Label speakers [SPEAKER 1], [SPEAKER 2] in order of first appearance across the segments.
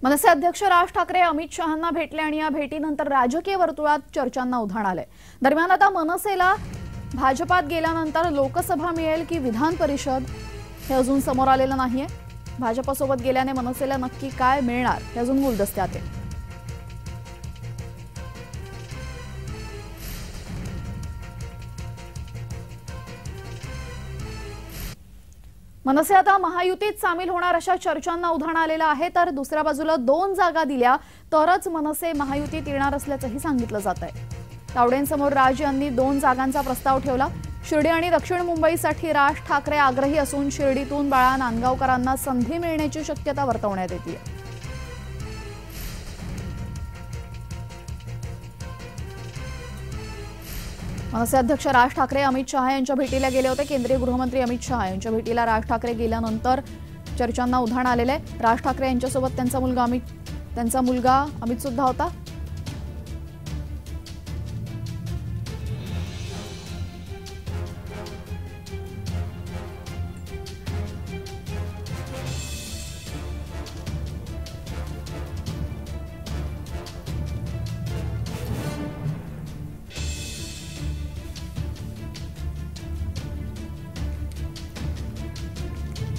[SPEAKER 1] मनसे अध्यक्ष राज ठाकरे अमित शहांना भेटले आणि या भेटीनंतर राजकीय वर्तुळात चर्चांना उधाण आले। दरम्यान आता मनसेला भाजपात गेल्यानंतर लोकसभा मिळेल की विधान परिषद हे अजून समोर आलेलं नाहीये। भाजपसोबत गेल्याने मनसेला नक्की काय मिळणार हे अजून गुलदस्त्यात आहे। मनसे आता महायुतीत सामील होणार अशा चर्चांना उधाण आलेलं आहे, तर दुसऱ्या बाजूला 2 जागा दिल्या तरच मनसे महायुतीत येणार असल्याचंही सांगितलं जात आहे। तावडेंसमोर राज यांनी 2 जागांचा प्रस्ताव ठेवला। शिर्डी आणि दक्षिण मुंबईसाठी राज ठाकरे आग्रही असून शिर्डीतून बाळा नांदगावकरांना संधी मिळण्याची शक्यता वर्तवण्यात येते। मनसे अध्यक्ष राज ठाकरे अमित शहा यांच्या भेटीला गेले होते। केंद्रीय गृहमंत्री अमित शहा यांच्या भेटीला राज ठाकरे गेल्यानंतर चर्चांना उधाण आलेलं आहे। राज ठाकरे यांच्यासोबत त्यांचा मुलगा अमित सुद्धा होता।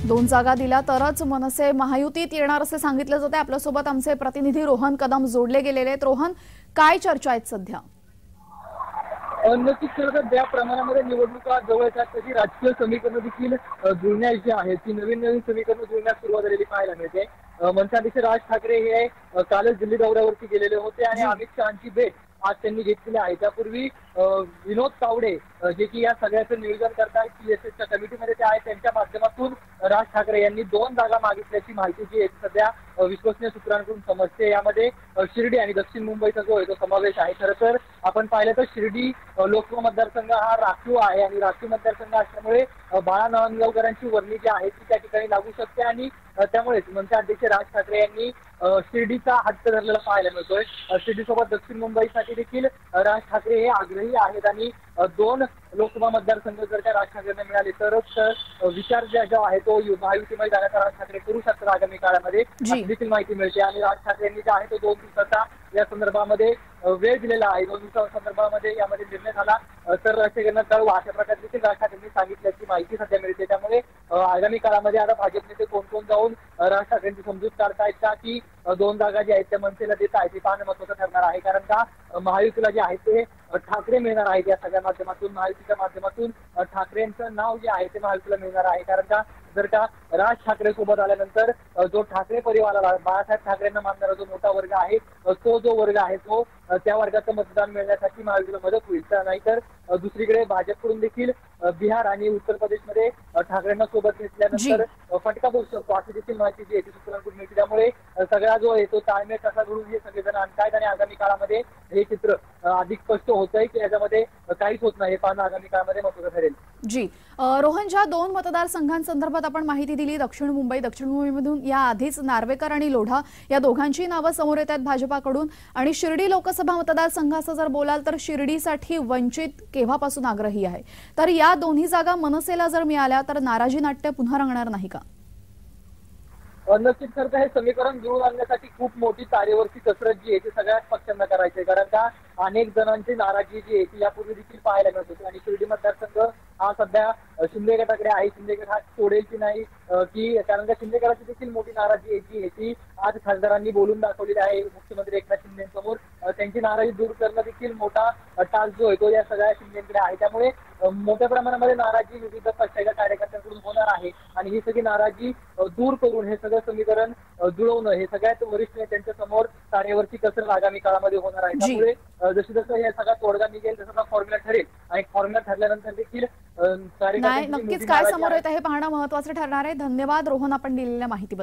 [SPEAKER 1] दोन जागा दिल्या तरच मनसे महायुतीत येणार असे सांगितले जाते। आपल्यासोबत आमचे प्रतिनिधी रोहन कदम जोडले गेलेले आहेत। रोहन, काय चर्चा आहेत सध्या?
[SPEAKER 2] नक्कीच ज्या प्रमाणामध्ये निवडणुका जवळ येतात तशी राजकीय समीकरणं देखील जुळण्याची आहेत। ती नवीन समीकरणं जुळण्यास सुरुवात झालेली पाहायला मिळते। मनसे अध्यक्ष राज ठाकरे हे कालच दिल्ली दौऱ्यावरती गेलेले होते आणि अमित शहांची भेट आज त्यांनी घेतलेली आहे। त्यापूर्वी विनोद तावडे जे की या सगळ्याचं नियोजन करतात टीएसएसच्या कमिटीमध्ये ते आहेत, त्यांच्या माध्यमातून राज ठाकरे यांनी 2 जागा मागितल्याची माहिती जी आहे सध्या विश्वसनीय सूत्रांकडून समजते। यामध्ये शिर्डी आणि दक्षिण मुंबईचा जो आहे तो समावेश आहे। खरं तर आपण पाहिलं तर शिर्डी लोकसभा मतदारसंघ हा राखीव आहे आणि राखीव मतदारसंघ असल्यामुळे बाळा नांदगावकरांची वर्णी जी आहे ती त्या ठिकाणी लागू शकते आणि त्यामुळेच मनसे अध्यक्ष राज ठाकरे यांनी शिर्डीचा हट्ट धरलेला पाहायला मिळतोय। शिर्डीसोबत दक्षिण मुंबईसाठी देखील राज ठाकरे हे आग्रही आहेत आणि 2 लोकसभा मतदारसंघ जर त्या राज ठाकरेंना मिळाले तरच विचार जो आहे तो महायुतीमध्ये जाण्याचा राज ठाकरे करू शकतात आगामी काळामध्ये देखील माहिती मिळते। आणि राज ठाकरे यांनी जे आहे तो 2 दिवसाचा या संदर्भामध्ये वेळ दिलेला आहे। 2 दिवसांसंदर्भामध्ये यामध्ये निर्णय झाला तर राज ठाकरेंना कळवा अशा प्रकारे देखील राज ठाकरेंनी सांगितल्याची माहिती सध्या मिळते। त्यामुळे आगामी काळामध्ये आता भाजप नेते कोण कोण जाऊन राज ठाकरेंची समजूत काढतायत का की 2 जागा ज्या आहेत त्या मनसेला देत आहेत ते पाहणं महत्त्वाचं ठरणार आहे। कारण का महायुतीला जे आहे ते ठाकरे मिळणार आहेत या सगळ्या माध्यमातून, महायुतीच्या माध्यमातून ठाकरेंचं नाव जे आहे ते महायुतीला मिळणार आहे। कारण का जर का राज ठाकरे सोबत आल्यानंतर जो ठाकरे परिवाराला बाळासाहेब ठाकरेंना मानणारा जो मोठा वर्ग आहे तो जो वर्ग आहे तो त्या वर्गाचं मतदान मिळण्यासाठी महायुतीला मदत होईल। नाहीतर दुसरीकडे भाजपकडून देखील बिहार आणि उत्तर प्रदेशमध्ये ठाकरेंना सोबत घेतल्यानंतर फटका बसू शकतो अशी देखील माहिती जी आहे ती सूत्रांकडून मिळते। त्यामुळे सगळा जो आहे तो ताळमेळ कसा घडून हे सगळेजण आणतायत आणि आगामी काळामध्ये हे चित्र अधिक स्पष्ट होत आहे की याच्यामध्ये काहीच होत नाही हे पाहणं आगामी काळामध्ये महत्त्वाचं ठरेल।
[SPEAKER 1] जी रोहन, ज्या 2 मतदारसंघांसंदर्भात आपण माहिती दिली, दक्षिण मुंबईमधून या आधीच नार्वेकर आणि लोढा या दोघांची नावं समोर येत आहेत भाजपाकडून आणि शिर्डी लोकसभा मतदारसंघाचं जर बोलाल तर शिर्डीसाठी वंचित केव्हापासून आग्रही आहे, तर या दोन्ही जागा मनसेला जर मिळाल्या तर नाराजी नाट्य पुन्हा रंगणार नाही का?
[SPEAKER 2] नक्कीच खरं हे समीकरण जुळून आणण्यासाठी खूप मोठी तारेवरची कसरत जी आहे ती सगळ्याच पक्षांना करायची आहे। कारण का अनेक जणांची नाराजी जी आहे ती यापूर्वी देखील पाहायला मिळत होती आणि शिर्डी मतदारसंघ हा सध्या शिंदे गटाकडे आहे। शिंदे गट हा सोडेल की नाही की कारण का शिंदे गटाची देखील मोठी नाराजी जी आहे ती आज खासदारांनी बोलून दाखवलेली आहे। मुख्यमंत्री एकनाथ शिंदेसमोर त्यांची नाराजी दूर करणं देखील मोठा टास्क जो आहे तो या सगळ्या शिंदेकडे आहे। त्यामुळे मोठ्या प्रमाणामध्ये नाराजी विविध पक्षाच्या कार्यकर्त्यांकडून होणार आहे आणि ही सगळी नाराजी दूर करून हे सगळं समीकरण जुळवणं हे सगळ्यात वरिष्ठ नेत्यांच्या समोर तारेवरची कसरत आगामी काळामध्ये होणार आहे। त्यामुळे जसं हे सगळा तोडगा निघेल तसा फॉर्म्युला ठरेल आणि फॉर्म्युला ठरल्यानंतर देखील
[SPEAKER 1] नक्कीच काय समोर येत आहे हे पाहणं महत्त्वाचं ठरणार आहे। धन्यवाद रोहन, आपण दिलेल्या माहितीबद्दल।